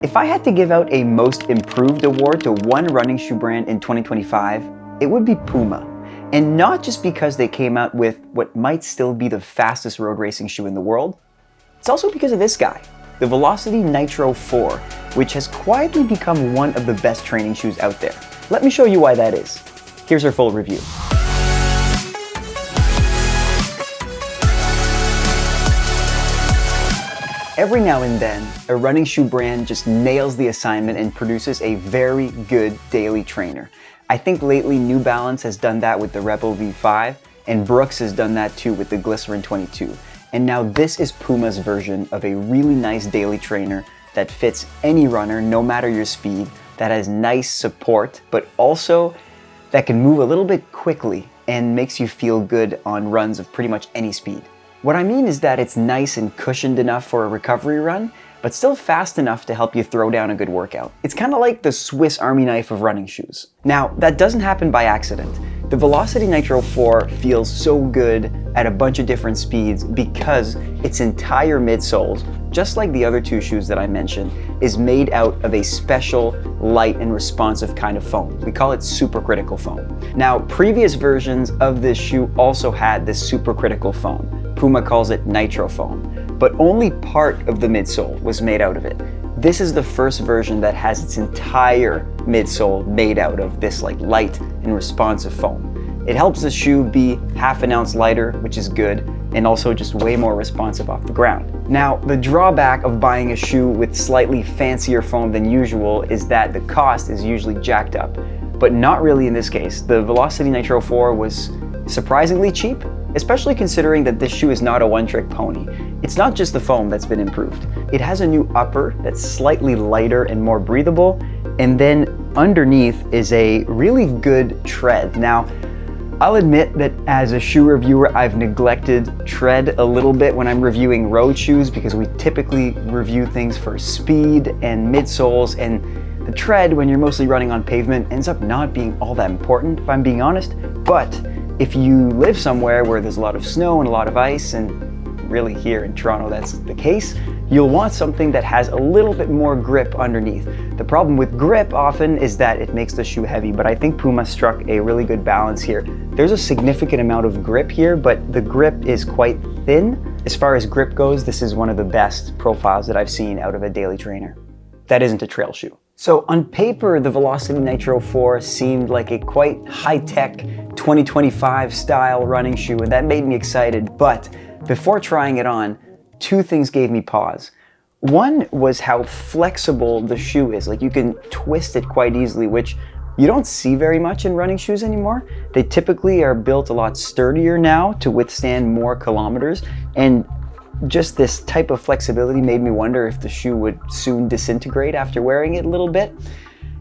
If I had to give out a most improved award to one running shoe brand in 2025, it would be Puma. And not just because they came out with what might still be the fastest road racing shoe in the world, it's also because of this guy, the Velocity NITRO 4, which has quietly become one of the best training shoes out there. Let me show you why that is. Here's our full review. Every now and then, a running shoe brand just nails the assignment and produces a very good daily trainer. I think lately New Balance has done that with the Rebel V5, and Brooks has done that too with the Glycerin 22. And now this is Puma's version of a really nice daily trainer that fits any runner, no matter your speed, that has nice support, but also that can move a little bit quickly and makes you feel good on runs of pretty much any speed. What I mean is that it's nice and cushioned enough for a recovery run, but still fast enough to help you throw down a good workout. It's kind of like the Swiss Army knife of running shoes. Now, that doesn't happen by accident. The Velocity NITRO 4 feels so good at a bunch of different speeds because its entire midsoles, just like the other two shoes that I mentioned, is made out of a special, light and responsive kind of foam. We call it supercritical foam. Now, previous versions of this shoe also had this supercritical foam. Puma calls it nitro foam, but only part of the midsole was made out of it. This is the first version that has its entire midsole made out of this light and responsive foam. It helps the shoe be half an ounce lighter, which is good, and also just way more responsive off the ground. Now, the drawback of buying a shoe with slightly fancier foam than usual is that the cost is usually jacked up, but not really in this case. The Velocity NITRO 4 was surprisingly cheap, especially considering that this shoe is not a one-trick pony. It's not just the foam that's been improved. It has a new upper that's slightly lighter and more breathable, and then underneath is a really good tread. Now, I'll admit that as a shoe reviewer, I've neglected tread a little bit when I'm reviewing road shoes because we typically review things for speed and midsoles, and the tread, when you're mostly running on pavement, ends up not being all that important, if I'm being honest. But if you live somewhere where there's a lot of snow and a lot of ice, and really here in Toronto that's the case, you'll want something that has a little bit more grip underneath. The problem with grip often is that it makes the shoe heavy, but I think Puma struck a really good balance here. There's a significant amount of grip here, but the grip is quite thin. As far as grip goes, this is one of the best profiles that I've seen out of a daily trainer. That isn't a trail shoe. So on paper, the Velocity NITRO 4 seemed like a quite high-tech 2025 style running shoe, and that made me excited. But before trying it on, two things gave me pause. One was how flexible the shoe is. You can twist it quite easily, which you don't see very much in running shoes anymore. They typically are built a lot sturdier now to withstand more kilometers, and just this type of flexibility made me wonder if the shoe would soon disintegrate after wearing it a little bit.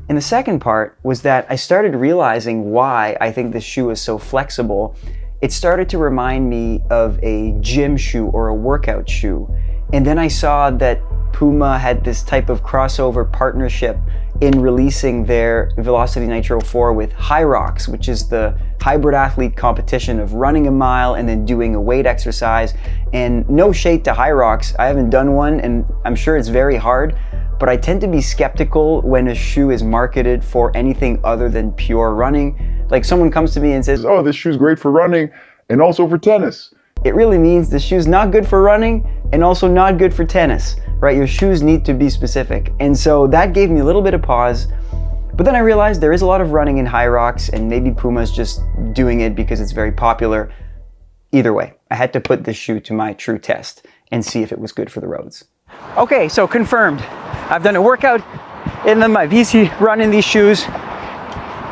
And the second part was that I started realizing why I think this shoe is so flexible. It started to remind me of a gym shoe or a workout shoe. And then I saw that Puma had this type of crossover partnership in releasing their Velocity NITRO 4 with Hyrox, which is the hybrid athlete competition of running a mile and then doing a weight exercise. And no shade to Hyrox, I haven't done one and I'm sure it's very hard, but I tend to be skeptical when a shoe is marketed for anything other than pure running. Like someone comes to me and says, "Oh, this shoe's great for running and also for tennis." It really means the shoe's not good for running and also not good for tennis, right? Your shoes need to be specific. And so that gave me a little bit of pause. But then I realized there is a lot of running in Hyrox, and maybe Puma's just doing it because it's very popular. Either way, I had to put this shoe to my true test and see if it was good for the roads. Okay, so confirmed. I've done a workout in them. I've easy run in these shoes.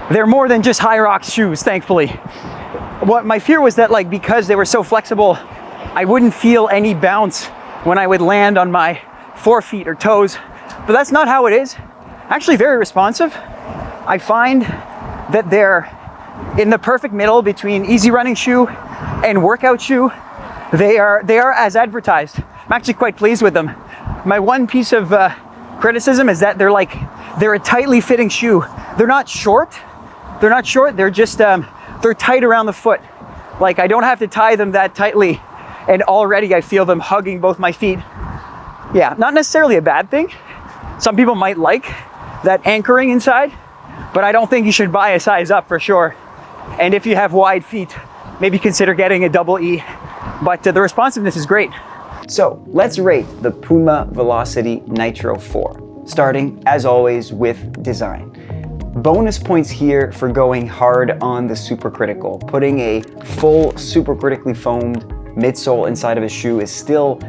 They're more than just Hyrox shoes, thankfully. What my fear was that because they were so flexible, I wouldn't feel any bounce when I would land on my forefeet or toes, but that's not how it is. Actually very responsive. I find that they're in the perfect middle between easy running shoe and workout shoe. They are as advertised. I'm actually quite pleased with them. My one piece of criticism is that they're a tightly fitting shoe. They're not short. They're just they're tight around the foot. I don't have to tie them that tightly, and already I feel them hugging both my feet. Yeah, not necessarily a bad thing, Some people might like that anchoring inside, but I don't think you should buy a size up for sure. And if you have wide feet, maybe consider getting a double E, but the responsiveness is great. So let's rate the Puma Velocity Nitro 4, starting as always with design. Bonus points here for going hard on the supercritical. Putting a full supercritically foamed midsole inside of a shoe is still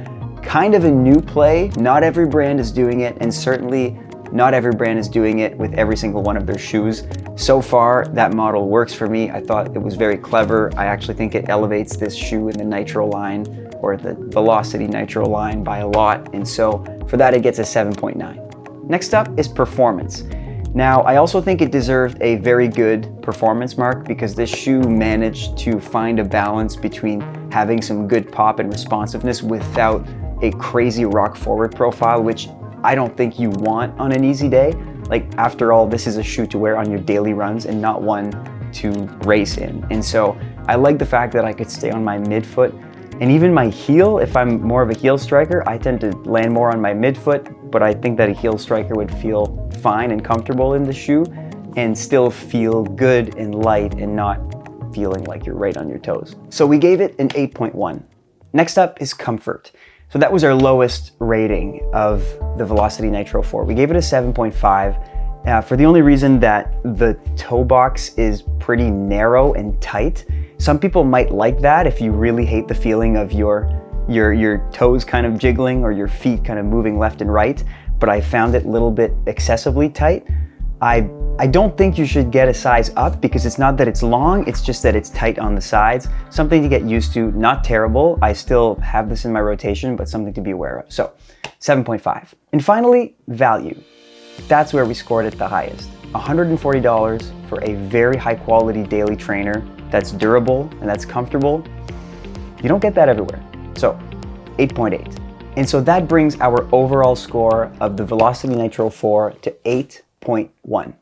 kind of a new play. Not every brand is doing it, and certainly not every brand is doing it with every single one of their shoes. So far, that model works for me. I thought it was very clever. I actually think it elevates this shoe in the Nitro line, or the Velocity Nitro line, by a lot. And so for that, it gets a 7.9. Next up is performance. Now, I also think it deserved a very good performance mark because this shoe managed to find a balance between having some good pop and responsiveness without a crazy rock forward profile, which I don't think you want on an easy day. Like, after all, this is a shoe to wear on your daily runs and not one to race in. And so I like the fact that I could stay on my midfoot and even my heel. If I'm more of a heel striker, I tend to land more on my midfoot, but I think that a heel striker would feel fine and comfortable in the shoe and still feel good and light and not feeling like you're right on your toes. So we gave it an 8.1. Next up is comfort. So that was our lowest rating of the Velocity Nitro 4. We gave it a 7.5 for the only reason that the toe box is pretty narrow and tight. Some people might like that if you really hate the feeling of your toes kind of jiggling or your feet kind of moving left and right, but I found it a little bit excessively tight. I don't think you should get a size up because it's not that it's long, it's just that it's tight on the sides. Something to get used to, not terrible. I still have this in my rotation, but something to be aware of. So 7.5. And finally, value. That's where we scored it the highest. $140 for a very high quality daily trainer that's durable and that's comfortable. You don't get that everywhere. So 8.8. And so that brings our overall score of the Velocity Nitro 4 to 8.1.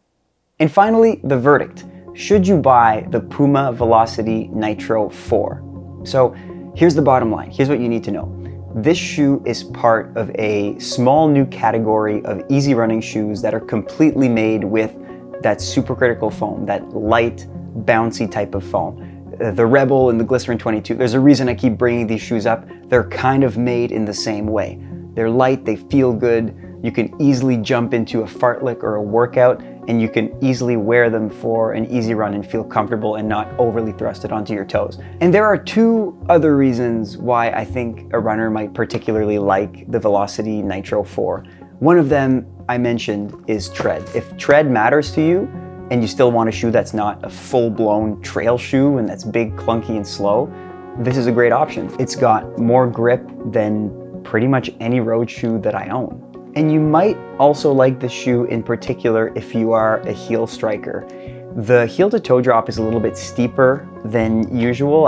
And finally, the verdict. Should you buy the Puma Velocity Nitro 4? So here's the bottom line. Here's what you need to know. This shoe is part of a small new category of easy running shoes that are completely made with that supercritical foam, that light, bouncy type of foam. The Rebel and the Glycerin 22, there's a reason I keep bringing these shoes up. They're kind of made in the same way. They're light, they feel good. You can easily jump into a fartlek or a workout, and you can easily wear them for an easy run and feel comfortable and not overly thrusted onto your toes. And there are two other reasons why I think a runner might particularly like the Velocity Nitro 4. One of them I mentioned is tread. If tread matters to you and you still want a shoe that's not a full-blown trail shoe and that's big, clunky, and slow, this is a great option. It's got more grip than pretty much any road shoe that I own. And you might also like the shoe in particular if you are a heel striker. The heel to toe drop is a little bit steeper than usual.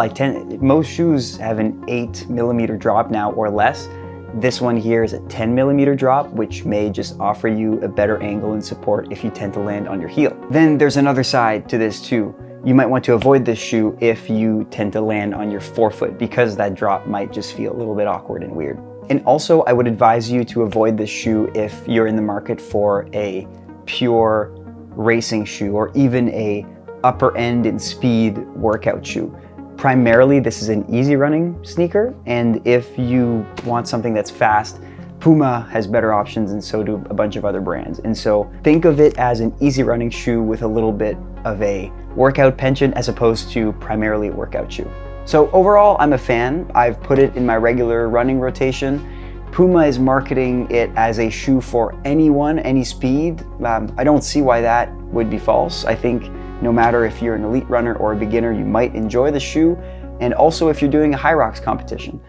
Most shoes have an 8mm drop now or less. This one here is a 10mm drop, which may just offer you a better angle and support if you tend to land on your heel. Then there's another side to this too. You might want to avoid this shoe if you tend to land on your forefoot because that drop might just feel a little bit awkward and weird. And also, I would advise you to avoid this shoe if you're in the market for a pure racing shoe or even a upper end and speed workout shoe. Primarily, this is an easy running sneaker, and if you want something that's fast, Puma has better options and so do a bunch of other brands. And so think of it as an easy running shoe with a little bit of a workout penchant as opposed to primarily a workout shoe. So overall, I'm a fan. I've put it in my regular running rotation. Puma is marketing it as a shoe for anyone, any speed. I don't see why that would be false. I think no matter if you're an elite runner or a beginner, you might enjoy the shoe. And also if you're doing a high rocks competition.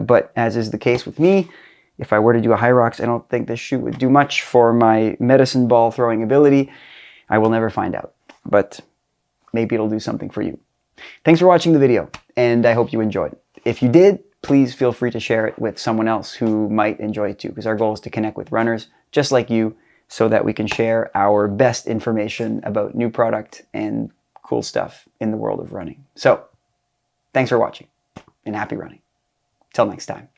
But as is the case with me, if I were to do a high rocks, I don't think this shoe would do much for my medicine ball throwing ability. I will never find out, but maybe it'll do something for you. Thanks for watching the video, and I hope you enjoyed it. If you did, please feel free to share it with someone else who might enjoy it too, because our goal is to connect with runners just like you so that we can share our best information about new product and cool stuff in the world of running. So, thanks for watching, and happy running. Till next time.